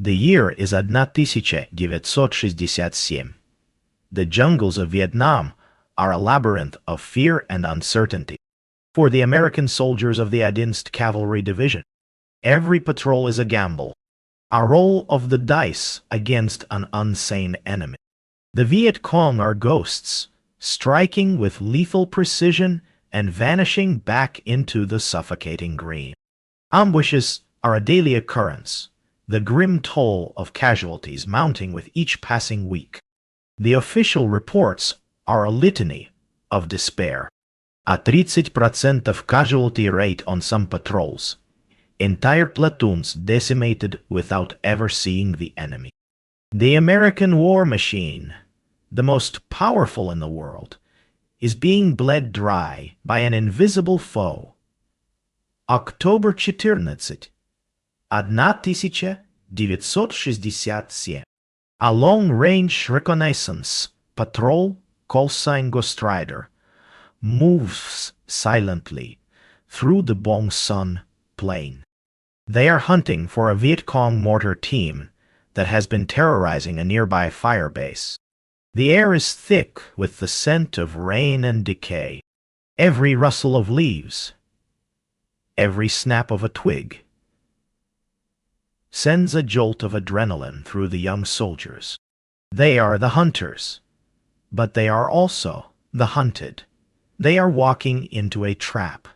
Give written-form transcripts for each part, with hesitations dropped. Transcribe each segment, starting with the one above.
The year is 1967. The jungles of Vietnam are a labyrinth of fear and uncertainty. For the American soldiers of the 11th Cavalry Division, every patrol is a gamble, a roll of the dice against an insane enemy. The Viet Cong are ghosts, striking with lethal precision and vanishing back into the suffocating green. Ambushes are a daily occurrence, the grim toll of casualties mounting with each passing week. The official reports are a litany of despair. A 30% casualty rate on some patrols. Entire platoons decimated without ever seeing the enemy. The American war machine, the most powerful in the world, is being bled dry by an invisible foe. October 14, 1967. A long-range reconnaissance patrol, callsign Ghost Rider, moves silently through the Bong Sun plain. They are hunting for a Viet Cong mortar team that has been terrorizing a nearby firebase. The air is thick with the scent of rain and decay. Every rustle of leaves, every snap of a twig, sends a jolt of adrenaline through the young soldiers. They are the hunters, but they are also the hunted. They are walking into a trap.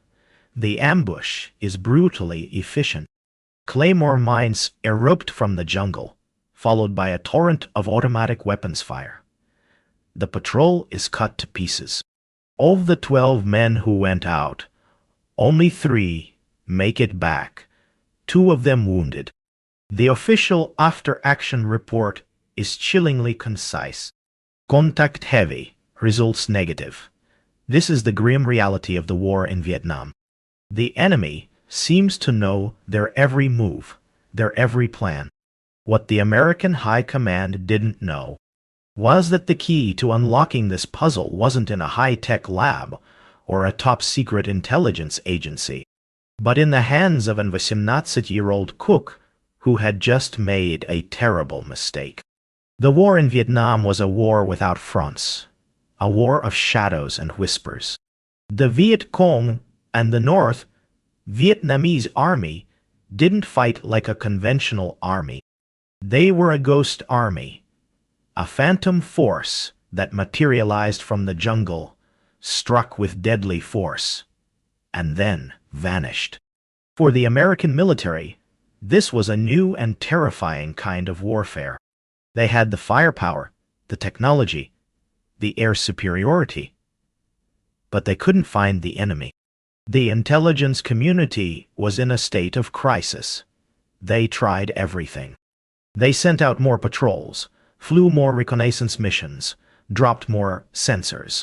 The ambush is brutally efficient. Claymore mines erupt from the jungle, followed by a torrent of automatic weapons fire. The patrol is cut to pieces. Of the 12 men who went out, only 3 make it back, 2 of them wounded. The official after-action report is chillingly concise. Contact heavy, results negative. This is the grim reality of the war in Vietnam. The enemy seems to know their every move, their every plan. What the American High Command didn't know was that the key to unlocking this puzzle wasn't in a high-tech lab or a top-secret intelligence agency, but in the hands of an 18-year-old cook who had just made a terrible mistake. The war in Vietnam was a war without fronts, a war of shadows and whispers. The Viet Cong and the North Vietnamese army didn't fight like a conventional army. They were a ghost army, a phantom force that materialized from the jungle, struck with deadly force, and then vanished. For the American military, this was a new and terrifying kind of warfare. They had the firepower, the technology, the air superiority, but they couldn't find the enemy. The intelligence community was in a state of crisis. They tried everything. They sent out more patrols, flew more reconnaissance missions, dropped more sensors.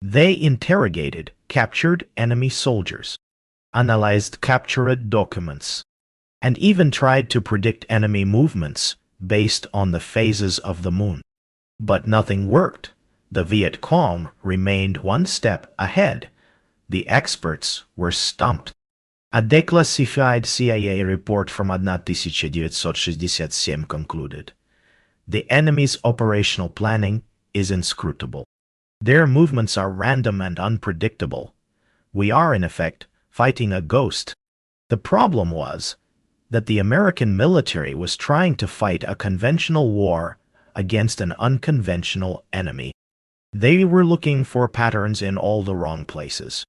They interrogated captured enemy soldiers, analyzed captured documents, and even tried to predict enemy movements based on the phases of the moon. But nothing worked. The Viet Cong remained one step ahead. The experts were stumped. A declassified CIA report from 1967 concluded, the enemy's operational planning is inscrutable. Their movements are random and unpredictable. We are, in effect, fighting a ghost. The problem was that the American military was trying to fight a conventional war against an unconventional enemy. They were looking for patterns in all the wrong places.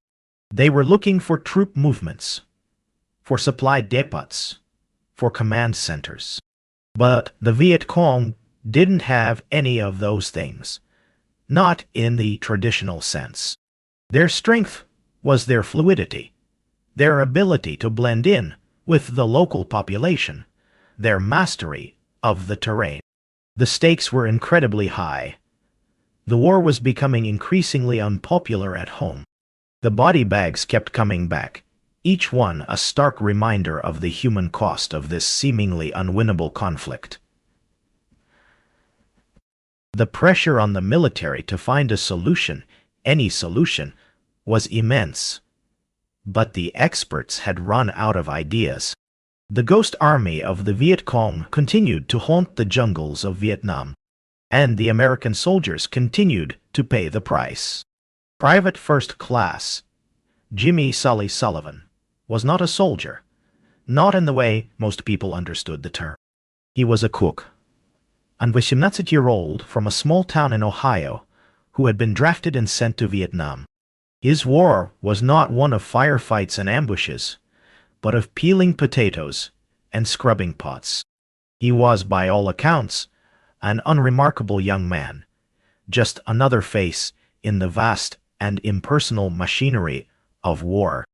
They were looking for troop movements, for supply depots, for command centers. But the Viet Cong didn't have any of those things, not in the traditional sense. Their strength was their fluidity, their ability to blend in with the local population, their mastery of the terrain. The stakes were incredibly high. The war was becoming increasingly unpopular at home. The body bags kept coming back, each one a stark reminder of the human cost of this seemingly unwinnable conflict. The pressure on the military to find a solution, any solution, was immense. But the experts had run out of ideas. The ghost army of the Viet Cong continued to haunt the jungles of Vietnam, and the American soldiers continued to pay the price. Private First Class Jimmy Sully Sullivan was not a soldier, not in the way most people understood the term. He was a cook, an 18-year-old from a small town in Ohio who had been drafted and sent to Vietnam. His war was not one of firefights and ambushes, but of peeling potatoes and scrubbing pots. He was, by all accounts, an unremarkable young man, just another face in the vast and impersonal machinery of war.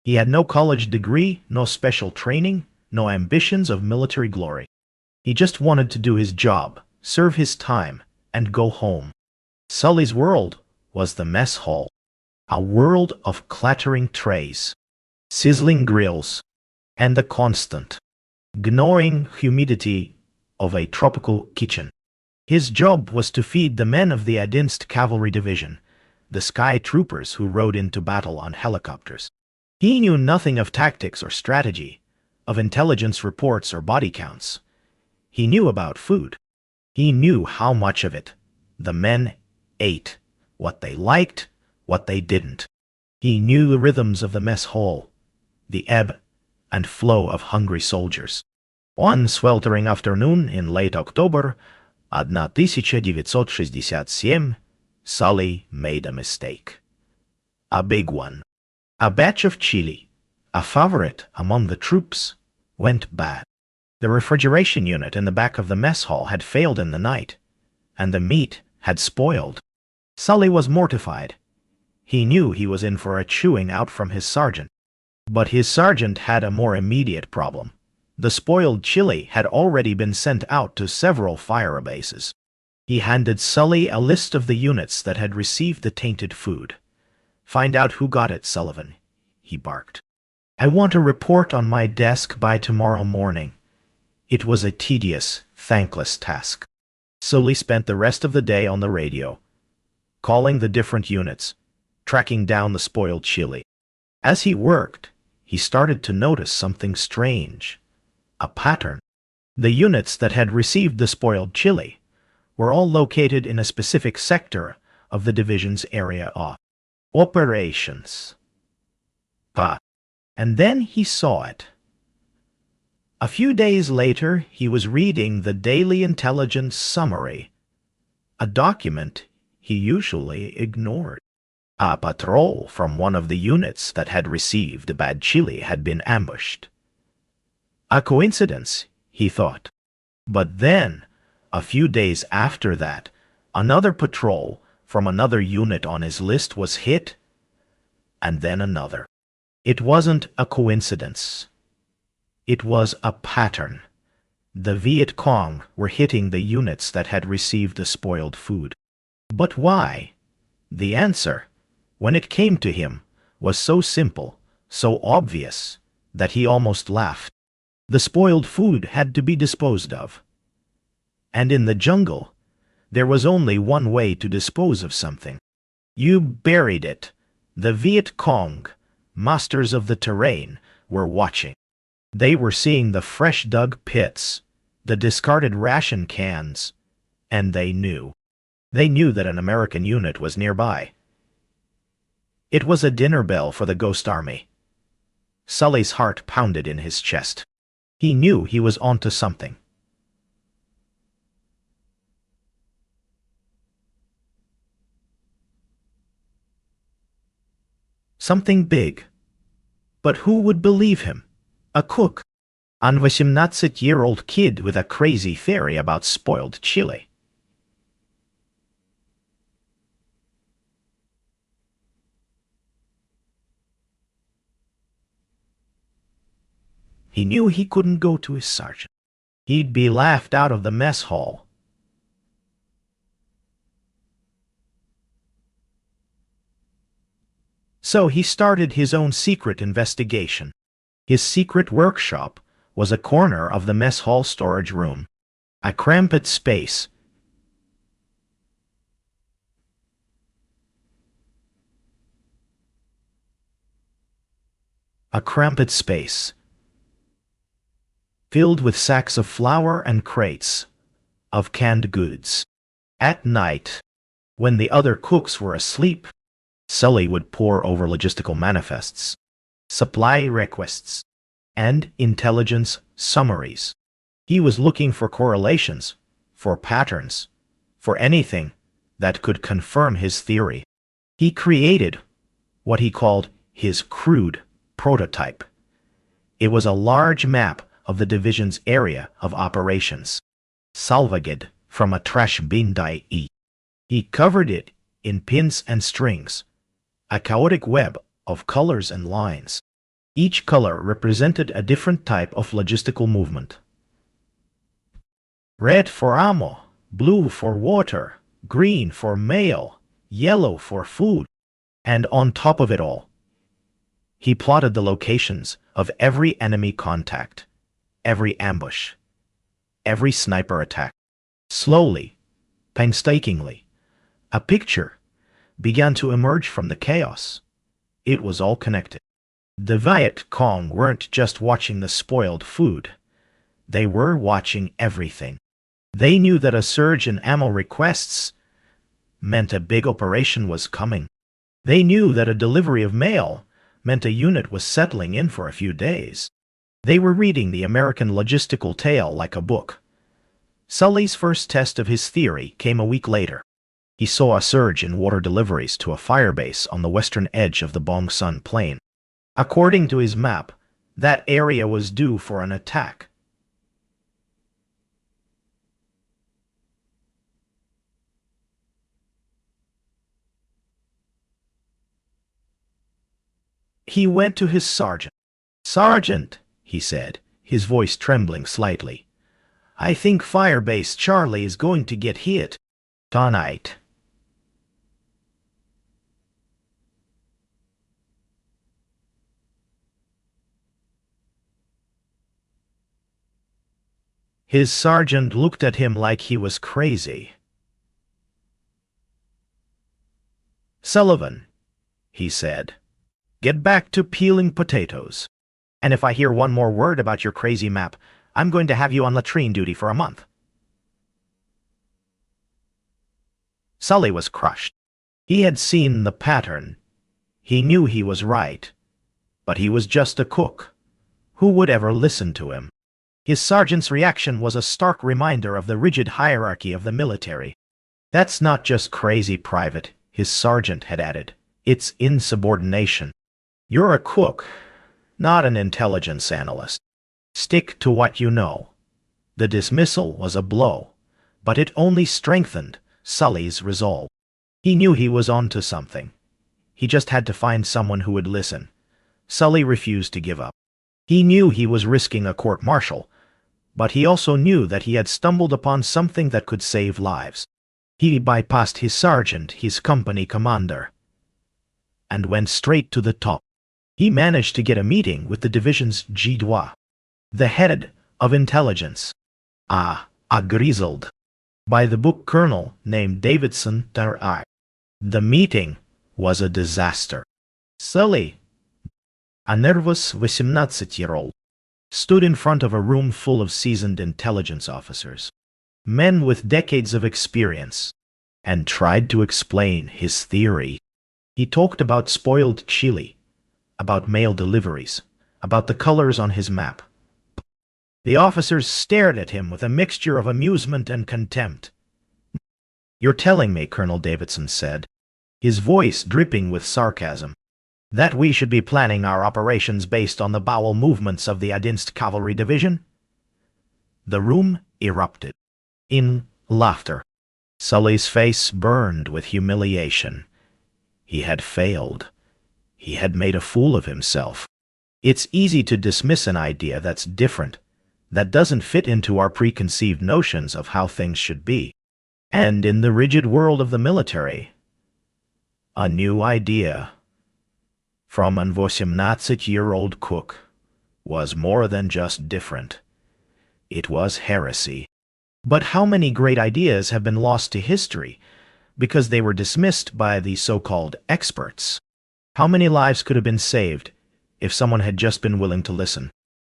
He had no college degree, no special training, no ambitions of military glory. He just wanted to do his job, serve his time, and go home. Sully's world was the mess hall, a world of clattering trays, sizzling grills, and the constant, gnawing humidity of a tropical kitchen. His job was to feed the men of the Advanced Cavalry Division, the sky troopers who rode into battle on helicopters. He knew nothing of tactics or strategy, of intelligence reports or body counts. He knew about food. He knew how much of it the men ate, what they liked, what they didn't. He knew the rhythms of the mess hall, the ebb and flow of hungry soldiers. One sweltering afternoon in late October 1967, Sully made a mistake. A big one. A batch of chili, a favorite among the troops, went bad. The refrigeration unit in the back of the mess hall had failed in the night, and the meat had spoiled. Sully was mortified. He knew he was in for a chewing out from his sergeant. But his sergeant had a more immediate problem. The spoiled chili had already been sent out to several fire bases. He handed Sully a list of the units that had received the tainted food. "Find out who got it, Sullivan," he barked. "I want a report on my desk by tomorrow morning." It was a tedious, thankless task. Sully spent the rest of the day on the radio, calling the different units, tracking down the spoiled chili. As he worked, he started to notice something strange, a pattern. The units that had received the spoiled chili were all located in a specific sector of the division's area of operations. And then he saw it. A few days later, he was reading the Daily Intelligence Summary, a document he usually ignored. A patrol from one of the units that had received the bad chili had been ambushed. A coincidence, he thought. But then, a few days after that, another patrol from another unit on his list was hit, and then another. It wasn't a coincidence. It was a pattern. The Viet Cong were hitting the units that had received the spoiled food. But why? The answer, when it came to him, was so simple, so obvious, that he almost laughed. The spoiled food had to be disposed of. And in the jungle, there was only one way to dispose of something. You buried it. The Viet Cong, masters of the terrain, were watching. They were seeing the fresh dug pits, the discarded ration cans, and they knew. They knew that an American unit was nearby. It was a dinner bell for the Ghost Army. Sully's heart pounded in his chest. He knew he was onto something. Something big. But who would believe him? A cook. An 18-year-old kid with a crazy theory about spoiled chili. He knew he couldn't go to his sergeant. He'd be laughed out of the mess hall. So he started his own secret investigation. His secret workshop was a corner of the mess hall storage room, a cramped space. filled with sacks of flour and crates of canned goods. At night, when the other cooks were asleep, Sully would pore over logistical manifests, supply requests, and intelligence summaries. He was looking for correlations, for patterns, for anything that could confirm his theory. He created what he called his crude prototype. It was a large map of the division's area of operations, salvaged from a trash bin die. He covered it in pins and strings, a chaotic web of colors and lines. Each color represented a different type of logistical movement. Red for ammo, blue for water, green for mail, yellow for food. And on top of it all, he plotted the locations of every enemy contact, every ambush, every sniper attack. Slowly, painstakingly, a picture began to emerge from the chaos. It was all connected. The Viet Cong weren't just watching the spoiled food. They were watching everything. They knew that a surge in ammo requests meant a big operation was coming. They knew that a delivery of mail meant a unit was settling in for a few days. They were reading the American logistical tale like a book. Sully's first test of his theory came a week later. He saw a surge in water deliveries to a firebase on the western edge of the Bong Sun Plain. According to his map, that area was due for an attack. He went to his sergeant. "Sergeant," he said, his voice trembling slightly, "I think Firebase Charlie is going to get hit tonight." His sergeant looked at him like he was crazy. "Sullivan," he said, "get back to peeling potatoes. And if I hear one more word about your crazy map, I'm going to have you on latrine duty for a month." Sully was crushed. He had seen the pattern. He knew he was right. But he was just a cook. Who would ever listen to him? His sergeant's reaction was a stark reminder of the rigid hierarchy of the military. "That's not just crazy, Private," his sergeant had added. "It's insubordination. You're a cook, not an intelligence analyst. Stick to what you know." The dismissal was a blow, but it only strengthened Sully's resolve. He knew he was onto something. He just had to find someone who would listen. Sully refused to give up. He knew he was risking a court-martial, but he also knew that he had stumbled upon something that could save lives. He bypassed his sergeant, his company commander, and went straight to the top. He managed to get a meeting with the division's WWII, the head of intelligence, a grizzled by-the-book colonel named Davidson Ter. The meeting was a disaster. Sully, a nervous 18-year-old, stood in front of a room full of seasoned intelligence officers, men with decades of experience, and tried to explain his theory. He talked about spoiled chili, about mail deliveries, about the colors on his map. The officers stared at him with a mixture of amusement and contempt. "You're telling me," Colonel Davidson said, his voice dripping with sarcasm, "that we should be planning our operations based on the bowel movements of the Adinst Cavalry Division?" The room erupted in laughter. Sully's face burned with humiliation. He had failed. He had made a fool of himself. It's easy to dismiss an idea that's different, that doesn't fit into our preconceived notions of how things should be. And in the rigid world of the military, a new idea from an 18-year-old cook was more than just different. It was heresy. But how many great ideas have been lost to history because they were dismissed by the so-called experts? How many lives could have been saved if someone had just been willing to listen?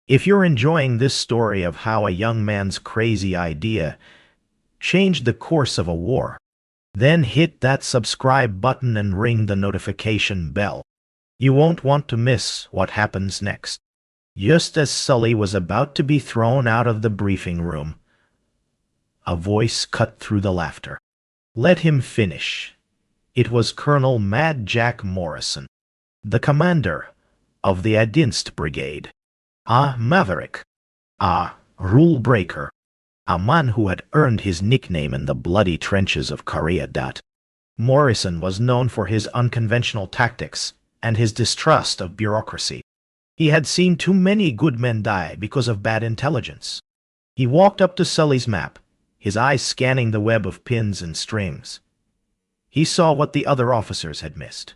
If you're enjoying this story of how a young man's crazy idea changed the course of a war, then hit that subscribe button and ring the notification bell. You won't want to miss what happens next. Just as Sully was about to be thrown out of the briefing room, a voice cut through the laughter. Let him finish. It was Colonel Mad Jack Morrison, the commander of the Adinst Brigade. A maverick, a rule breaker, a man who had earned his nickname in the bloody trenches of Korea. Morrison was known for his unconventional tactics and his distrust of bureaucracy. He had seen too many good men die because of bad intelligence. He walked up to Sully's map, his eyes scanning the web of pins and strings. He saw what the other officers had missed.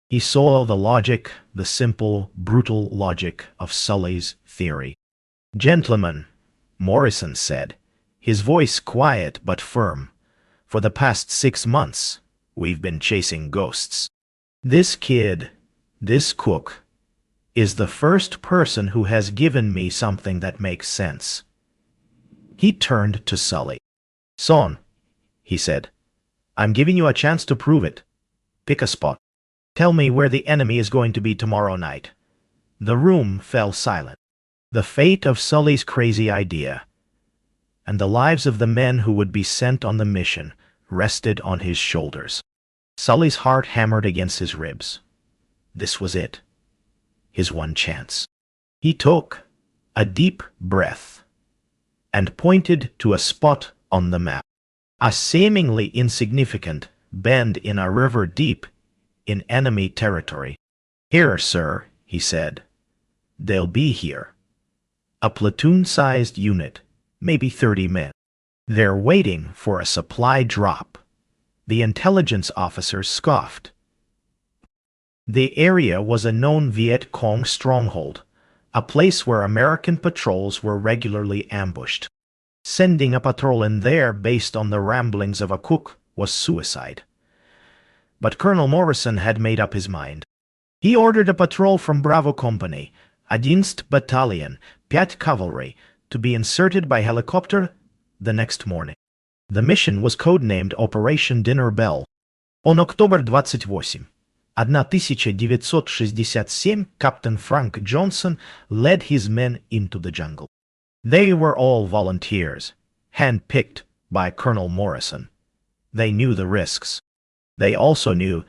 He saw the logic, the simple, brutal logic of Sully's theory. "Gentlemen," Morrison said, his voice quiet but firm, "for the past 6 months, we've been chasing ghosts. This kid, this cook, is the first person who has given me something that makes sense." He turned to Sully. "Son," he said, "I'm giving you a chance to prove it. Pick a spot. Tell me where the enemy is going to be tomorrow night." The room fell silent. The fate of Sully's crazy idea and the lives of the men who would be sent on the mission rested on his shoulders. Sully's heart hammered against his ribs. This was it. His one chance. He took a deep breath and pointed to a spot on the map. A seemingly insignificant bend in a river deep in enemy territory. "Here, sir," he said. "They'll be here. A platoon-sized unit, maybe 30 men. They're waiting for a supply drop." The intelligence officer scoffed. The area was a known Viet Cong stronghold, a place where American patrols were regularly ambushed. Sending a patrol in there based on the ramblings of a cook was suicide. But Colonel Morrison had made up his mind. He ordered a patrol from Bravo Company, a Dienst Battalion, Piat Cavalry, to be inserted by helicopter the next morning. The mission was codenamed Operation Dinner Bell. On October 28, 1967, Captain Frank Johnson led his men into the jungle. They were all volunteers, hand-picked by Colonel Morrison. They knew the risks. They also knew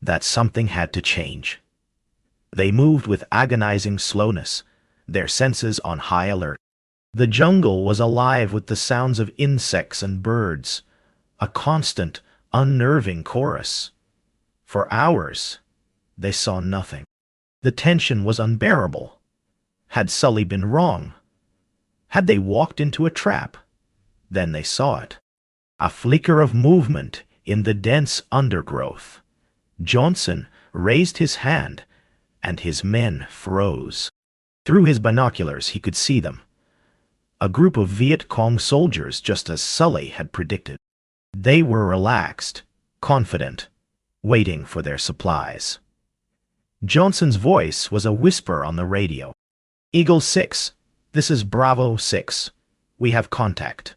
that something had to change. They moved with agonizing slowness, their senses on high alert. The jungle was alive with the sounds of insects and birds, a constant, unnerving chorus. For hours, they saw nothing. The tension was unbearable. Had Sully been wrong? Had they walked into a trap? Then they saw it. A flicker of movement in the dense undergrowth. Johnson raised his hand, and his men froze. Through his binoculars he could see them. A group of Viet Cong soldiers, just as Sully had predicted. They were relaxed, confident, waiting for their supplies. Johnson's voice was a whisper on the radio. "Eagle 6, this is Bravo 6. We have contact.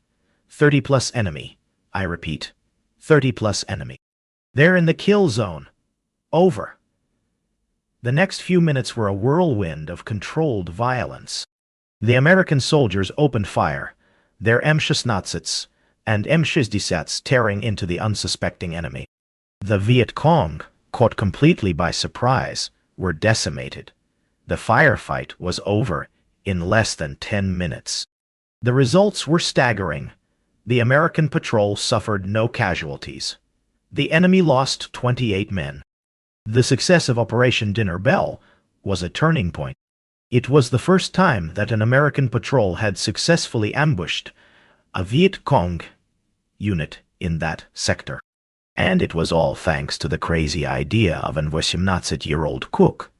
30-plus enemy. I repeat, 30-plus enemy. They're in the kill zone. Over." The next few minutes were a whirlwind of controlled violence. The American soldiers opened fire, their M16s and M60s tearing into the unsuspecting enemy. The Viet Cong, caught completely by surprise, were decimated. The firefight was over in less than 10 minutes. The results were staggering. The American patrol suffered no casualties. The enemy lost 28 men. The success of Operation Dinner Bell was a turning point. It was the first time that an American patrol had successfully ambushed a Viet Cong unit in that sector. And it was all thanks to the crazy idea of an 18-year-old cook.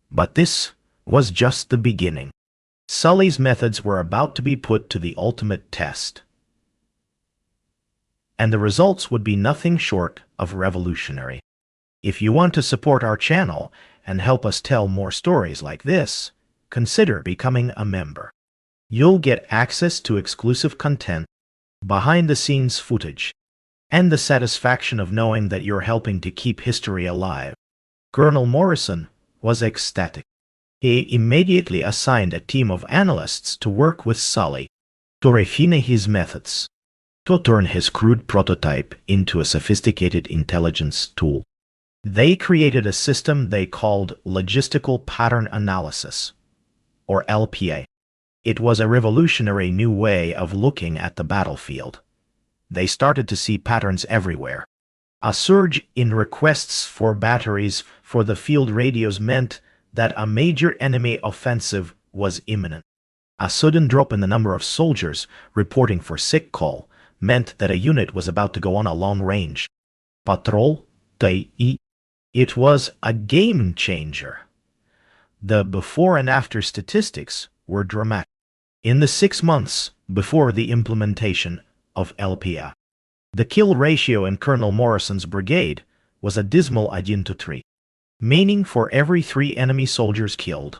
But this was just the beginning. Sully's methods were about to be put to the ultimate test. And the results would be nothing short of revolutionary. If you want to support our channel and help us tell more stories like this, consider becoming a member. You'll get access to exclusive content, behind-the-scenes footage, and the satisfaction of knowing that you're helping to keep history alive. Colonel Morrison was ecstatic. He immediately assigned a team of analysts to work with Sully to refine his methods, to turn his crude prototype into a sophisticated intelligence tool. They created a system they called Logistical Pattern Analysis, or LPA. It was a revolutionary new way of looking at the battlefield. They started to see patterns everywhere. A surge in requests for batteries for the field radios meant that a major enemy offensive was imminent. A sudden drop in the number of soldiers reporting for sick call meant that a unit was about to go on a long-range patrol. It was a game changer. The before and after statistics were dramatic. In the 6 months before the implementation of LPA, the kill ratio in Colonel Morrison's brigade was a dismal 1-to-3, meaning for every 3 enemy soldiers killed,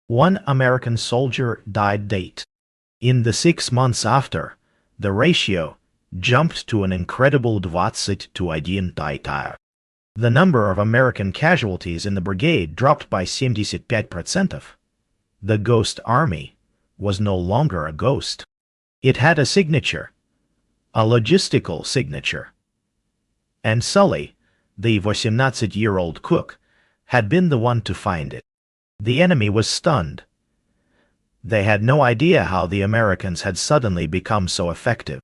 1 American soldier died. In the 6 months after, the ratio jumped to an incredible 20-to-1. The number of American casualties in the brigade dropped by 75%. The Ghost Army was no longer a ghost. It had a signature, a logistical signature. And Sully, the 18-year-old cook, had been the one to find it. The enemy was stunned. They had no idea how the Americans had suddenly become so effective.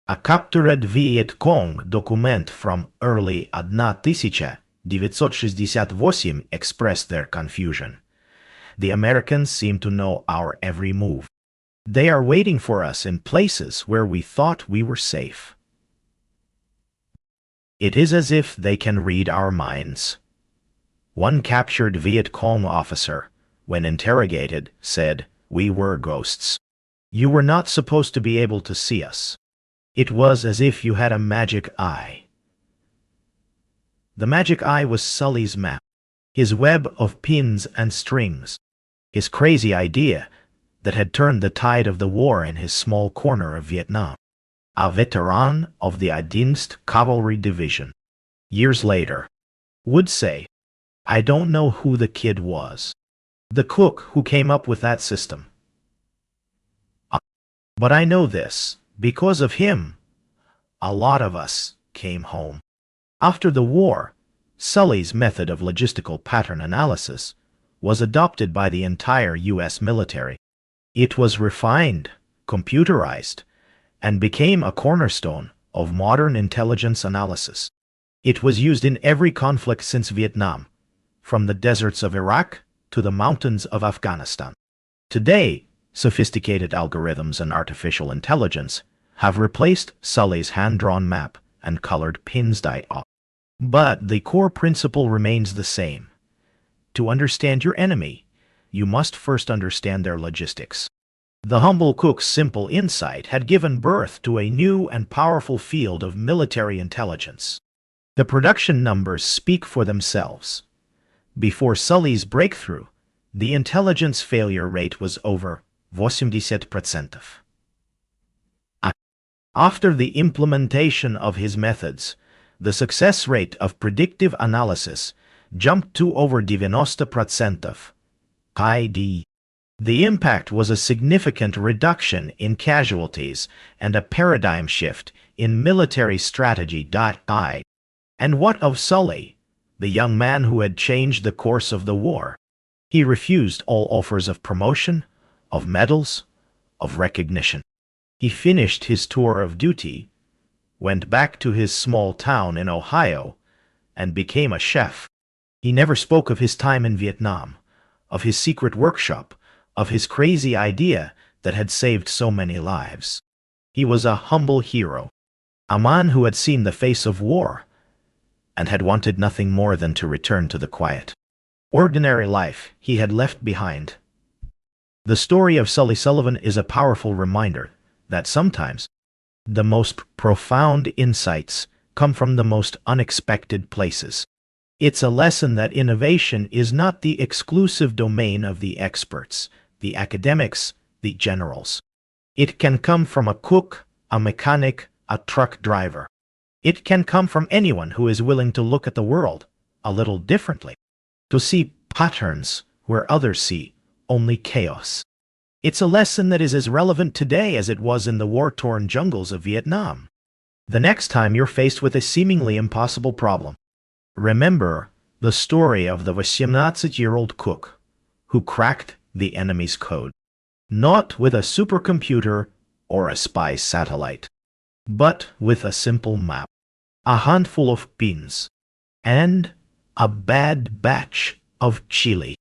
A captured Viet Cong document from early 1968 expressed their confusion. The Americans seem to know our every move. They are waiting for us in places where we thought we were safe. It is as if they can read our minds. One captured Viet Cong officer, when interrogated, said, "We were ghosts. You were not supposed to be able to see us. It was as if you had a magic eye." The magic eye was Sully's map, his web of pins and strings, his crazy idea that had turned the tide of the war in his small corner of Vietnam. A veteran of the 11th Cavalry Division, years later, would say, "I don't know who the kid was, the cook who came up with that system. But I know this, because of him, a lot of us came home." After the war, Sully's method of logistical pattern analysis was adopted by the entire U.S. military. It was refined, computerized, and became a cornerstone of modern intelligence analysis. It was used in every conflict since Vietnam, from the deserts of Iraq to the mountains of Afghanistan. Today, sophisticated algorithms and artificial intelligence have replaced Sully's hand-drawn map and colored pins. But the core principle remains the same. To understand your enemy, you must first understand their logistics. The humble cook's simple insight had given birth to a new and powerful field of military intelligence. The production numbers speak for themselves. Before Sully's breakthrough, the intelligence failure rate was over 80%. After the implementation of his methods, the success rate of predictive analysis jumped to over 90%. The impact was a significant reduction in casualties and a paradigm shift in military strategy. And what of Sully, the young man who had changed the course of the war? He refused all offers of promotion, of medals, of recognition. He finished his tour of duty, went back to his small town in Ohio, and became a chef. He never spoke of his time in Vietnam, of his secret workshop, of his crazy idea that had saved so many lives. He was a humble hero, a man who had seen the face of war and had wanted nothing more than to return to the quiet, ordinary life he had left behind. The story of Sully Sullivan is a powerful reminder that sometimes the most profound insights come from the most unexpected places. It's a lesson that innovation is not the exclusive domain of the experts, the academics, the generals. It can come from a cook, a mechanic, a truck driver. It can come from anyone who is willing to look at the world a little differently, to see patterns where others see only chaos. It's a lesson that is as relevant today as it was in the war-torn jungles of Vietnam. The next time you're faced with a seemingly impossible problem, remember the story of the 18-year-old cook who cracked the enemy's code, not with a supercomputer or a spy satellite, but with a simple map, a handful of beans, and a bad batch of chili.